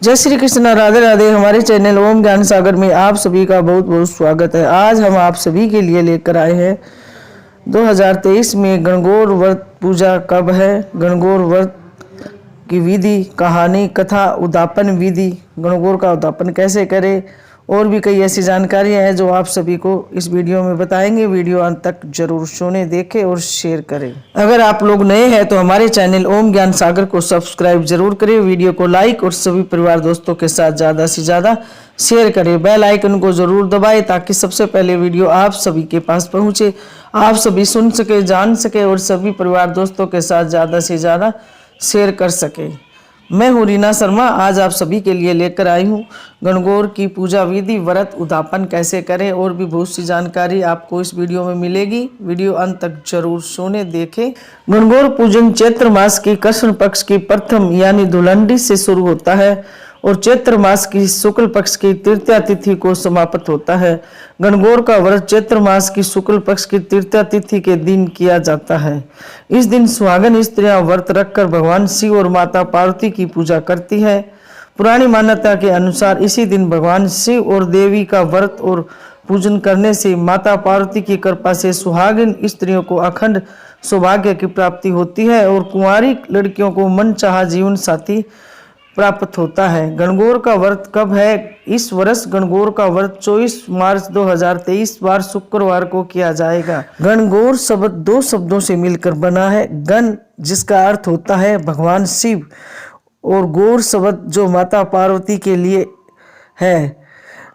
जय श्री कृष्ण, राधे राधे। हमारे चैनल ओम ज्ञान सागर में आप सभी का बहुत बहुत स्वागत है। आज हम आप सभी के लिए लेकर आए हैं 2023 में गणगौर व्रत पूजा कब है, गणगौर व्रत की विधि, कहानी, कथा, उद्यापन विधि, गणगौर का उद्यापन कैसे करें और भी कई ऐसी जानकारियां हैं जो आप सभी को इस वीडियो में बताएंगे। वीडियो अंत तक जरूर सुने, देखें और शेयर करें। अगर आप लोग नए हैं तो हमारे चैनल ओम ज्ञान सागर को सब्सक्राइब जरूर करें, वीडियो को लाइक और सभी परिवार दोस्तों के साथ ज़्यादा से ज़्यादा शेयर करें। बेल आइकन को जरूर दबाएं ताकि सबसे पहले वीडियो आप सभी के पास पहुँचे, आप सभी सुन सके, जान सके और सभी परिवार दोस्तों के साथ ज़्यादा से ज़्यादा शेयर कर सके। मैं हूँ रीना शर्मा। आज आप सभी के लिए लेकर आई हूँ गणगौर की पूजा विधि, व्रत, उद्यापन कैसे करें और भी बहुत सी जानकारी आपको इस वीडियो में मिलेगी। वीडियो अंत तक जरूर सुने, देखें। गणगौर पूजन चैत्र मास की कृष्ण पक्ष की प्रथम यानी धुलंडी से शुरू होता है और चैत्र मास की शुक्ल पक्ष की तृतीया तिथि को समाप्त होता है। गणगौर का व्रत चैत्र मास की शुक्ल पक्ष की तृतीया तिथि के दिन किया जाता है। इस दिन सुहागन स्त्रियां व्रत रखकर भगवान शिव और माता पार्वती की पूजा करती है। पुरानी मान्यता के अनुसार इसी दिन भगवान शिव और देवी का व्रत और पूजन करने से माता पार्वती की कृपा से सुहागिन स्त्रियों को अखंड सौभाग्य की प्राप्ति होती है और कुंवारी लड़कियों को मनचाहा जीवन साथी प्राप्त होता है। गणगौर का व्रत कब है? इस वर्ष गणगौर का व्रत 24 मार्च 2023 वार शुक्रवार को किया जाएगा। गणगौर शब्द दो शब्दों से मिलकर बना है। गण जिसका अर्थ होता है भगवान शिव और गौर शब्द जो माता पार्वती के लिए है।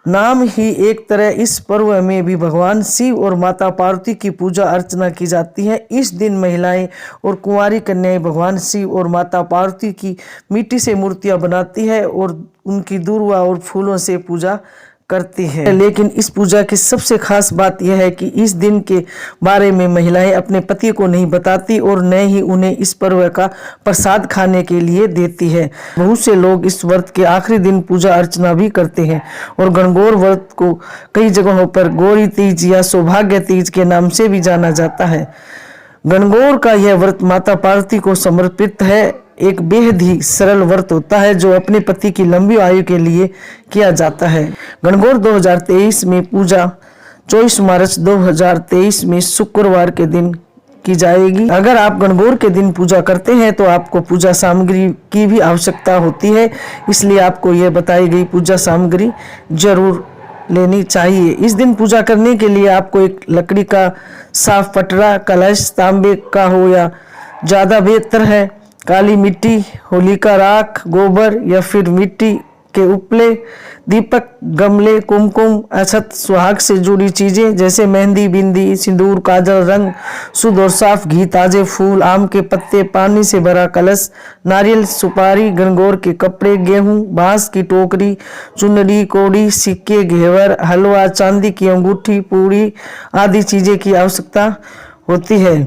नाम ही एक तरह इस पर्व में भी भगवान शिव और माता पार्वती की पूजा अर्चना की जाती है। इस दिन महिलाएं और कुंवारी कन्याएं भगवान शिव और माता पार्वती की मिट्टी से मूर्तियां बनाती है और उनकी दूर्वा और फूलों से पूजा करती है। लेकिन इस पूजा की सबसे खास बात यह है कि इस दिन के बारे में महिलाएं अपने पति को नहीं बताती और न ही उन्हें इस पर्व का प्रसाद खाने के लिए देती है। बहुत से लोग इस व्रत के आखिरी दिन पूजा अर्चना भी करते हैं और गणगौर व्रत को कई जगहों पर गौरी तीज या सौभाग्य तीज के नाम से भी जाना जाता है। गणगौर का यह व्रत माता पार्वती को समर्पित है। एक बेहद ही सरल व्रत होता है जो अपने पति की लंबी आयु के लिए किया जाता है। गणगौर 2023 में पूजा 24 मार्च 2023 में शुक्रवार के दिन की जाएगी। अगर आप गणगौर के दिन पूजा करते हैं तो आपको पूजा सामग्री की भी आवश्यकता होती है, इसलिए आपको यह बताई गई पूजा सामग्री जरूर लेनी चाहिए। इस दिन पूजा करने के लिए आपको एक लकड़ी का साफ पटरा, कलश तांबे का हो या ज़्यादा बेहतर है, काली मिट्टी, होली का राख, गोबर या फिर मिट्टी के उपले, दीपक, गमले, कुमकुम, अक्षत, सुहाग से जुड़ी चीजें जैसे मेहंदी, बिंदी, सिंदूर, काजल, रंग, शुद्ध और साफ घी, ताजे फूल, आम के पत्ते, पानी से भरा कलश, नारियल, सुपारी, गणगौर के कपड़े, गेहूं, बांस की टोकरी, चुनरी, कौड़ी, सिक्के, घेवर, हलवा, चांदी की अंगूठी, पूरी आदि चीजें की आवश्यकता होती है।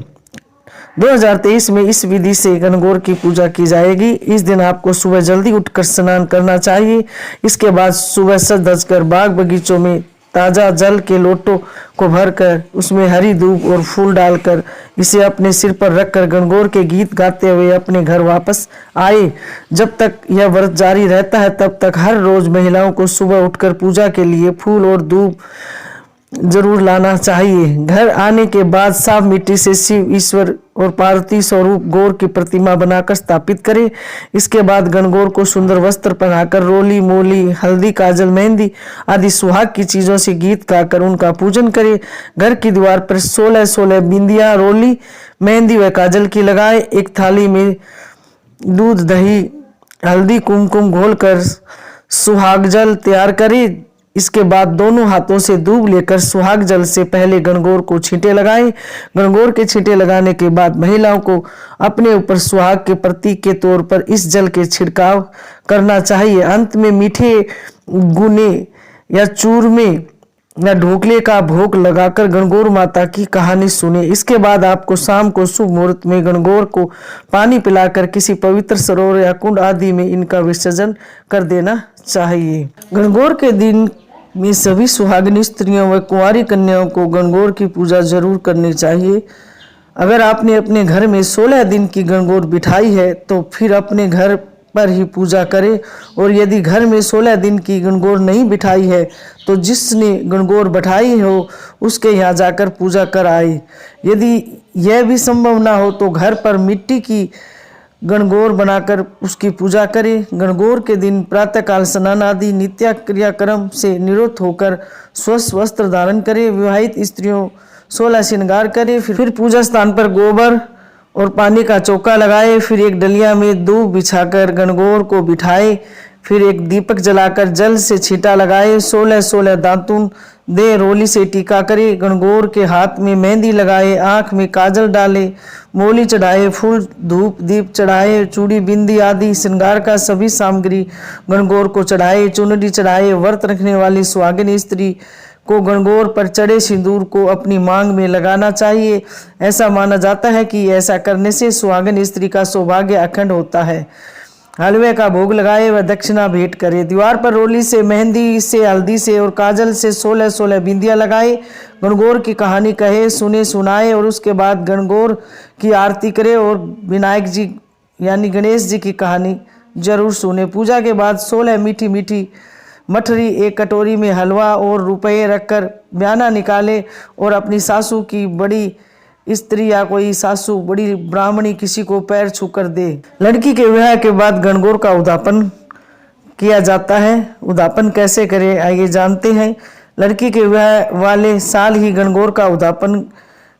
2023 में इस विधि से गणगौर की पूजा की जाएगी। इस दिन आपको सुबह जल्दी उठकर स्नान करना चाहिए। इसके बाद सुबह सज धज कर बाग बगीचों में ताज़ा जल के लोटों को भरकर उसमें हरी धूप और फूल डालकर इसे अपने सिर पर रखकर गणगौर के गीत गाते हुए अपने घर वापस आए। जब तक यह व्रत जारी रहता है तब तक हर रोज महिलाओं को सुबह उठकर पूजा के लिए फूल और धूप जरूर लाना चाहिए। घर आने के बाद साफ मिट्टी से शिव, ईश्वर और पार्वती स्वरूप गौर की प्रतिमा बनाकर स्थापित करें। इसके बाद गणगौर को सुंदर वस्त्र पहनाकर रोली, मोली, हल्दी, काजल, मेहंदी आदि सुहाग की चीजों से गीत गाकर उनका पूजन करें। घर की दीवार पर 16 बिंदियां, रोली, मेहंदी व काजल की लगाए। एक थाली में दूध, दही, हल्दी, कुमकुम घोलकर सुहाग जल तैयार करें। इसके बाद दोनों हाथों से दूब लेकर सुहाग जल से पहले गणगौर को छींटे लगाएं। गणगौर के छींटे लगाने के बाद महिलाओं को अपने ऊपर सुहाग के प्रतीक के तौर पर इस जल के छिड़काव करना चाहिए। अंत में मीठे गुने या चूरमे या ढोकले का भोग लगाकर गणगौर माता की कहानी सुने। इसके बाद आपको शाम को शुभ मुहूर्त में गणगौर को पानी पिलाकर किसी पवित्र सरोवर या कुंड आदि में इनका विसर्जन कर देना चाहिए। गणगौर के दिन में सभी सुहागिन स्त्रियों व कुंवारी कन्याओं को गणगौर की पूजा जरूर करनी चाहिए। अगर आपने अपने घर में 16 दिन की गणगौर बिठाई है तो फिर अपने घर पर ही पूजा करे। और यदि घर में 16 दिन की गणगौर नहीं बिठाई है तो जिसने गणगौर बैठाई हो उसके यहाँ जाकर पूजा कर आए। यदि यह भी संभव ना हो तो घर पर मिट्टी की गणगौर बनाकर उसकी पूजा करे। गणगौर के दिन प्रातःकाल स्नान आदि नित्य क्रियाक्रम से निवृत्त होकर स्वस्थ वस्त्र धारण करे। विवाहित स्त्रियों 16 श्रृंगार करे, फिर पूजा स्थान पर गोबर और पानी का चौका लगाए, फिर एक डलिया में दूब बिछाकर गणगौर को बिठाए, फिर एक दीपक जलाकर जल से छींटा लगाए, 16 दातून दे, रोली से टीका करे, गणगौर के हाथ में मेहंदी लगाए, आंख में काजल डाले, मोली चढ़ाए, फूल धूप दीप चढ़ाए, चूड़ी बिंदी आदि श्रृंगार का सभी सामग्री गणगौर को चढ़ाए, चुनरी चढ़ाए। व्रत रखने वाली सुहागिन स्त्री को गणगौर पर चढ़े सिंदूर को अपनी मांग में लगाना चाहिए। ऐसा माना जाता है कि ऐसा करने से सुहागिन स्त्री का सौभाग्य अखंड होता है। हलवे का भोग लगाए व दक्षिणा भेंट करे। दीवार पर रोली से, मेहंदी से, हल्दी से और काजल से 16 बिंदियां लगाए। गणगौर की कहानी कहे, सुने, सुनाए और उसके बाद गणगौर की आरती करे और विनायक जी यानी गणेश जी की कहानी जरूर सुने। पूजा के बाद 16 मीठी मीठी मठरी, एक कटोरी में हलवा और रुपये रखकर बयाना निकाले और अपनी सासू की बड़ी स्त्री या कोई सासू बड़ी ब्राह्मणी किसी को पैर छूकर दे। लड़की के विवाह के बाद गणगौर का उद्यापन किया जाता है। उद्यापन कैसे करें आइए जानते हैं। लड़की के विवाह वाले साल ही गणगौर का उद्यापन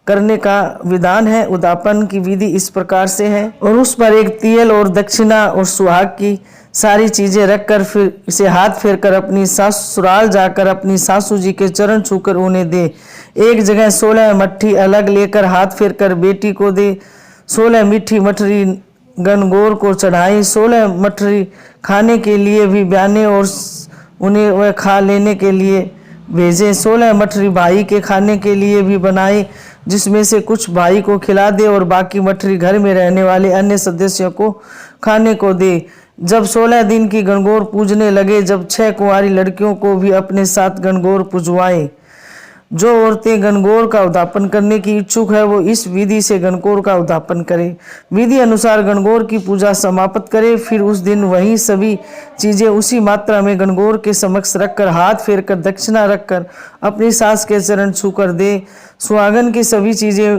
करने का विधान है। उद्यापन की विधि इस प्रकार से है, और उस पर एक तिल और दक्षिणा और सुहाग की सारी चीजें रखकर फिर इसे हाथ फेरकर अपनी ससुराल जाकर अपनी सासू जी के चरण छूकर उन्हें दे। एक जगह 16 मट्ठी अलग लेकर हाथ फेरकर बेटी को दे। 16 मीठी मठरी गणगौर को चढ़ाई। 16 मठरी खाने के लिए भी बयाने और उन्हें वह खा लेने के लिए भेजे। 16 मठरी भाई के खाने के लिए भी बनाए, जिसमें से कुछ भाई को खिला दे और बाकी मठरी घर में रहने वाले अन्य सदस्यों को खाने को दे। जब 16 दिन की गणगौर पूजने लगे, जब 6 कुंवारी लड़कियों को भी अपने साथ गणगौर पूजवाए। जो औरतें गणगौर का उद्यापन करने की इच्छुक है वो इस विधि से गणगौर का उद्यापन करे। विधि अनुसार गणगौर की पूजा समाप्त करे। फिर उस दिन वही सभी चीजें उसी मात्रा में गणगौर के समक्ष रखकर हाथ फेरकर दक्षिणा रखकर अपनी सास के चरण छूकर दे। सुहागन की सभी चीजें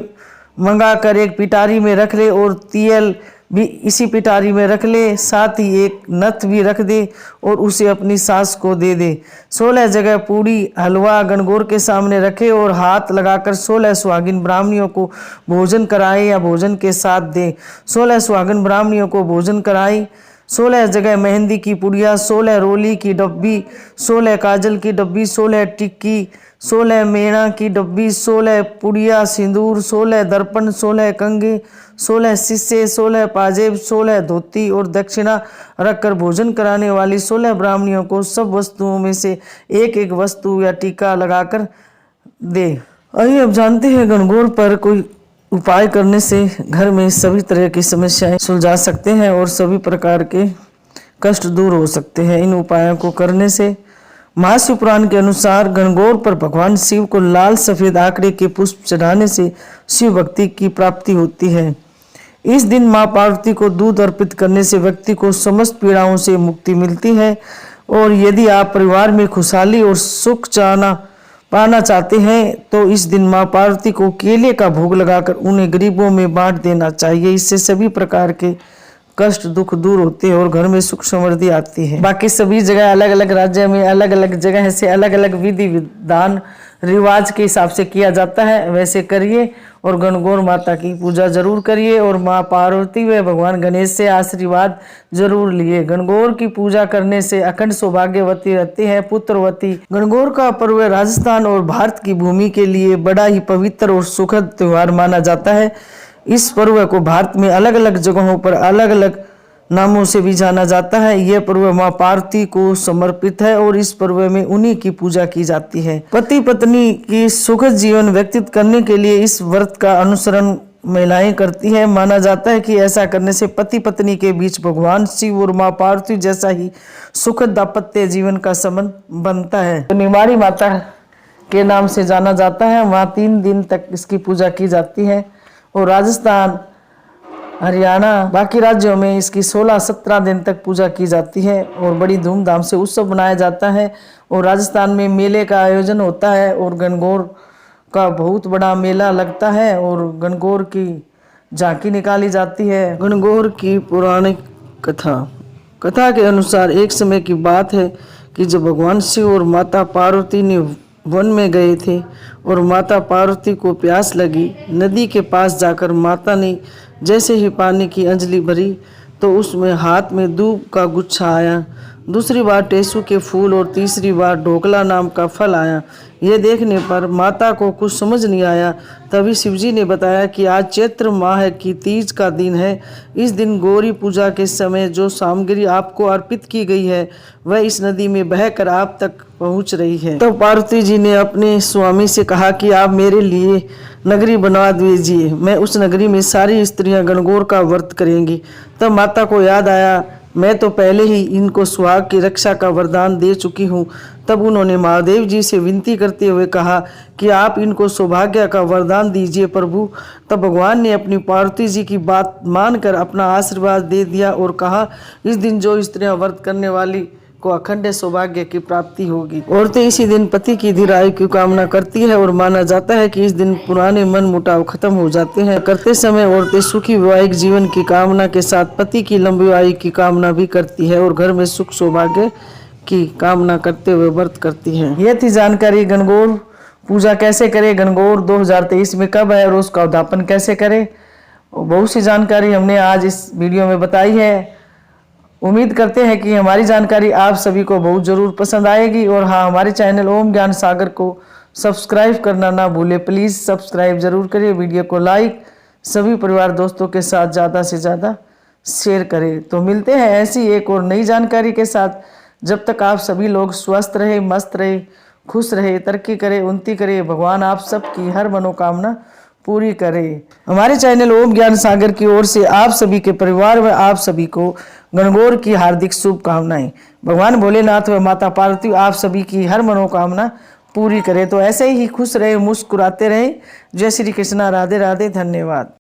मंगाकर एक पिटारी में रख ले और तिल भी इसी पिटारी में रख ले, साथ ही एक नथ भी रख दे और उसे अपनी सास को दे दे। 16 जगह पूड़ी हलवा गणगौर के सामने रखे और हाथ लगाकर 16 सुहागिन ब्राह्मणियों को भोजन कराए या भोजन के साथ दे। 16 सुहागिन ब्राह्मणियों को भोजन कराई। 16 जगह मेहंदी की पुड़िया, 16 रोली की डब्बी, 16 काजल की डब्बी, 16 टिक्की, 16 मेणा की डब्बी, 16 पुड़िया सिंदूर, 16 दर्पण, 16 कंगे, 16 शीशे, 16 पाजेब, 16 धोती और दक्षिणा रखकर भोजन कराने वाली 16 ब्राह्मणियों को सब वस्तुओं में से एक एक वस्तु या टीका लगाकर दे। आइए अब जानते हैं गणगौर पर कोई उपाय करने से घर में सभी तरह की समस्याएं सुलझा सकते हैं और सभी प्रकार के कष्ट दूर हो सकते हैं। इन उपायों को करने से महाशिव पुराण के अनुसार गणगौर पर भगवान शिव को लाल सफेद आंकड़े के पुष्प चढ़ाने से शिव भक्ति की प्राप्ति होती है। इस दिन मां पार्वती को दूध अर्पित करने से व्यक्ति को समस्त पीड़ाओं से मुक्ति मिलती है। और यदि आप परिवार में खुशहाली और सुख पाना चाहते हैं तो इस दिन मां पार्वती को केले का भोग लगाकर उन्हें गरीबों में बांट देना चाहिए। इससे सभी प्रकार के कष्ट दुख दूर होते हैं और घर में सुख समृद्धि आती है। बाकी सभी जगह अलग अलग राज्य में अलग अलग जगह से अलग अलग विधि विधान रिवाज के हिसाब से किया जाता है, वैसे करिए और गणगौर माता की पूजा जरूर करिए और माँ पार्वती व भगवान गणेश से आशीर्वाद जरूर लिए। गणगौर की पूजा करने से अखंड सौभाग्यवती रहती है, पुत्रवती। गणगौर का पर्व राजस्थान और भारत की भूमि के लिए बड़ा ही पवित्र और सुखद त्योहार माना जाता है। इस पर्व को भारत में अलग अलग जगहों पर अलग अलग नामों से भी जाना जाता है। यह पर्व मां पार्वती को समर्पित है और इस पर्व में उन्हीं की पूजा की जाती है। पति पत्नी की सुखद जीवन व्यतीत करने के लिए इस व्रत का अनुसरण महिलाएं करती है। माना जाता है कि ऐसा करने से पति पत्नी के बीच भगवान शिव और मां पार्वती जैसा ही सुखद दाम्पत्य जीवन का संबंध बनता है। तो निवारी माता के नाम से जाना जाता है। वहाँ 3 दिन तक इसकी पूजा की जाती है और राजस्थान हरियाणा बाकी राज्यों में इसकी 16-17 दिन तक पूजा की जाती है और बड़ी धूमधाम से उत्सव मनाया जाता है। और राजस्थान में मेले का आयोजन होता है और गणगौर का बहुत बड़ा मेला लगता है और गणगौर की झांकी निकाली जाती है। गणगौर की पौराणिक कथा के अनुसार एक समय की बात है कि जब भगवान शिव और माता पार्वती ने वन में गए थे और माता पार्वती को प्यास लगी, नदी के पास जाकर माता ने जैसे ही पानी की अंजलि भरी तो उसमें हाथ में दूब का गुच्छा आया, दूसरी बार टेसू के फूल और तीसरी बार ढोकला नाम का फल आया। यह देखने पर माता को कुछ समझ नहीं आया। तभी शिवजी ने बताया कि आज चैत्र माह की तीज का दिन है। इस दिन गौरी पूजा के समय जो सामग्री आपको अर्पित की गई है वह इस नदी में बहकर आप तक पहुंच रही है। तब पार्वती जी ने अपने स्वामी से कहा कि आप मेरे लिए नगरी बनवा दीजिए, मैं उस नगरी में सारी स्त्रियां गणगौर का व्रत करेंगी। तब माता को याद आया, मैं तो पहले ही इनको सुहाग की रक्षा का वरदान दे चुकी हूँ। तब उन्होंने महादेव जी से विनती करते हुए कहा कि आप इनको सौभाग्य का वरदान दीजिए प्रभु। तब भगवान ने अपनी पार्वती जी की बात मानकर अपना आशीर्वाद दे दिया और कहा, इस दिन जो स्त्रियां व्रत करने वाली को अखंड सौभाग्य की प्राप्ति होगी। औरतें इसी दिन पति की दीर्घायु की कामना करती है और माना जाता है कि इस दिन पुराने मन मुटाव खत्म हो जाते हैं। करते समय औरतें सुखी वैवाहिक जीवन की कामना के साथ पति की लंबी आयु की कामना भी करती है और घर में सुख सौभाग्य की कामना करते हुए व्रत करती है। यह थी जानकारी गणगौर पूजा कैसे करें, गणगौर 2023 में कब है और उसका उद्यापन कैसे करें। बहुत सी जानकारी हमने आज इस वीडियो में बताई है। उम्मीद करते हैं कि हमारी जानकारी आप सभी को बहुत ज़रूर पसंद आएगी। और हाँ, हमारे चैनल ओम ज्ञान सागर को सब्सक्राइब करना ना भूलें। प्लीज़ सब्सक्राइब जरूर करिए, वीडियो को लाइक सभी परिवार दोस्तों के साथ ज़्यादा से ज़्यादा शेयर करें। तो मिलते हैं ऐसी एक और नई जानकारी के साथ। जब तक आप सभी लोग स्वस्थ रहे, मस्त रहे, खुश रहे, तरक्की करे, उन्नति करे, भगवान आप सबकी हर मनोकामना पूरी करे। हमारे चैनल ओम ज्ञान सागर की ओर से आप सभी के परिवार व आप सभी को गणगौर की हार्दिक शुभकामनाएं। भगवान भोलेनाथ व माता पार्वती आप सभी की हर मनोकामना पूरी करे। तो ऐसे ही खुश रहे, मुस्कुराते रहे। जय श्री कृष्णा, राधे राधे, धन्यवाद।